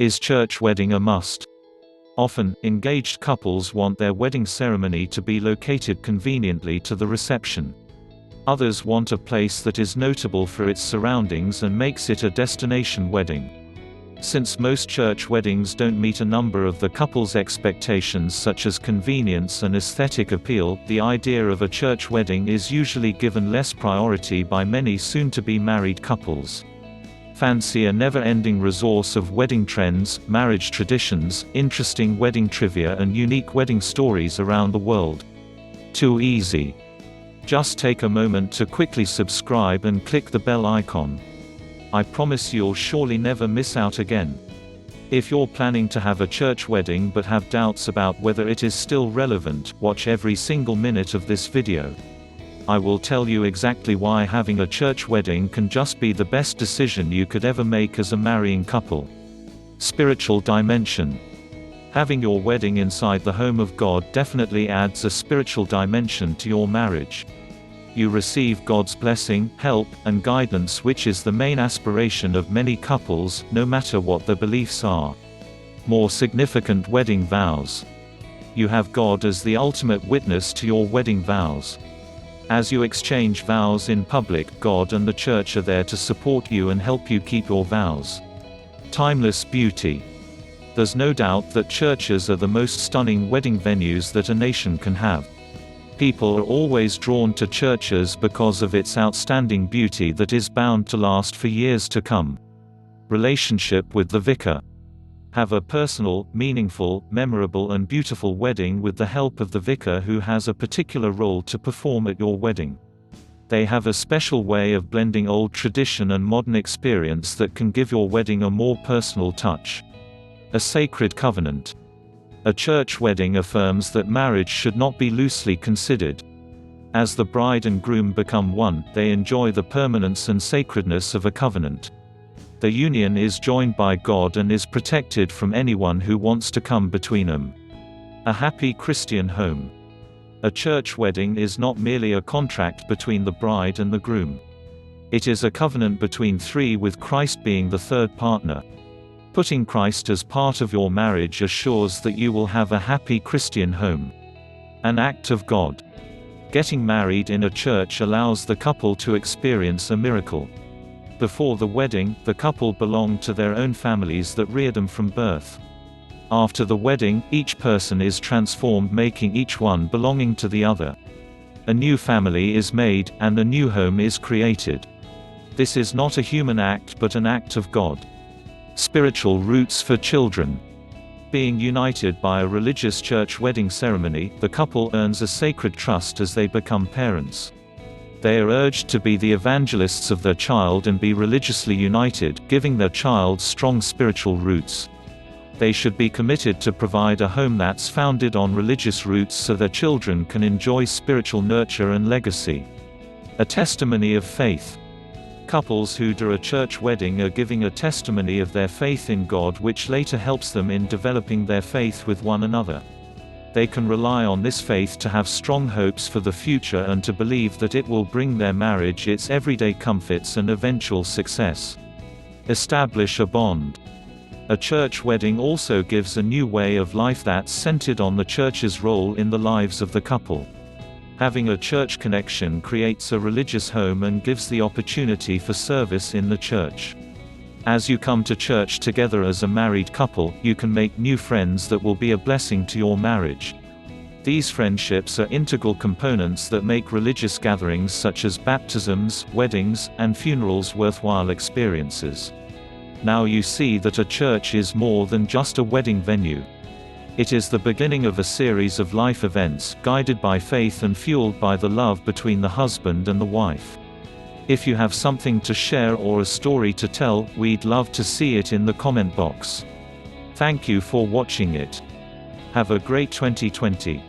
Is church wedding a must? Often, engaged couples want their wedding ceremony to be located conveniently to the reception. Others want a place that is notable for its surroundings and makes it a destination wedding. Since most church weddings don't meet a number of the couple's expectations such as convenience and aesthetic appeal, the idea of a church wedding is usually given less priority by many soon-to-be married couples. Fancy a never-ending resource of wedding trends, marriage traditions, interesting wedding trivia and unique wedding stories around the world? Too easy? Just take a moment to quickly subscribe and click the bell icon. I promise you'll surely never miss out again. If you're planning to have a church wedding but have doubts about whether it is still relevant, watch every single minute of this video. I will tell you exactly why having a church wedding can just be the best decision you could ever make as a marrying couple. Spiritual dimension. Having your wedding inside the home of God definitely adds a spiritual dimension to your marriage. You receive God's blessing, help, and guidance, which is the main aspiration of many couples, no matter what their beliefs are. More significant wedding vows. You have God as the ultimate witness to your wedding vows. As you exchange vows in public, God and the church are there to support you and help you keep your vows. Timeless beauty. There's no doubt that churches are the most stunning wedding venues that a nation can have. People are always drawn to churches because of its outstanding beauty that is bound to last for years to come. Relationship with the vicar. Have a personal, meaningful, memorable and beautiful wedding with the help of the vicar who has a particular role to perform at your wedding. They have a special way of blending old tradition and modern experience that can give your wedding a more personal touch. A sacred covenant. A church wedding affirms that marriage should not be loosely considered. As the bride and groom become one, they enjoy the permanence and sacredness of a covenant. The union is joined by God and is protected from anyone who wants to come between them. A happy Christian home. A church wedding is not merely a contract between the bride and the groom. It is a covenant between three, with Christ being the third partner. Putting Christ as part of your marriage assures that you will have a happy Christian home. An act of God. Getting married in a church allows the couple to experience a miracle. Before the wedding, the couple belonged to their own families that reared them from birth. After the wedding, each person is transformed, making each one belonging to the other. A new family is made, and a new home is created. This is not a human act but an act of God. Spiritual roots for children. Being united by a religious church wedding ceremony, the couple earns a sacred trust as they become parents. They are urged to be the evangelists of their child and be religiously united, giving their child strong spiritual roots. They should be committed to provide a home that's founded on religious roots so their children can enjoy spiritual nurture and legacy. A testimony of faith. Couples who do a church wedding are giving a testimony of their faith in God, which later helps them in developing their faith with one another. They can rely on this faith to have strong hopes for the future and to believe that it will bring their marriage its everyday comforts and eventual success. Establish a bond. A church wedding also gives a new way of life that's centered on the church's role in the lives of the couple. Having a church connection creates a religious home and gives the opportunity for service in the church. As you come to church together as a married couple, you can make new friends that will be a blessing to your marriage. These friendships are integral components that make religious gatherings such as baptisms, weddings, and funerals worthwhile experiences. Now you see that a church is more than just a wedding venue. It is the beginning of a series of life events, guided by faith and fueled by the love between the husband and the wife. If you have something to share or a story to tell, we'd love to see it in the comment box. Thank you for watching it. Have a great 2020.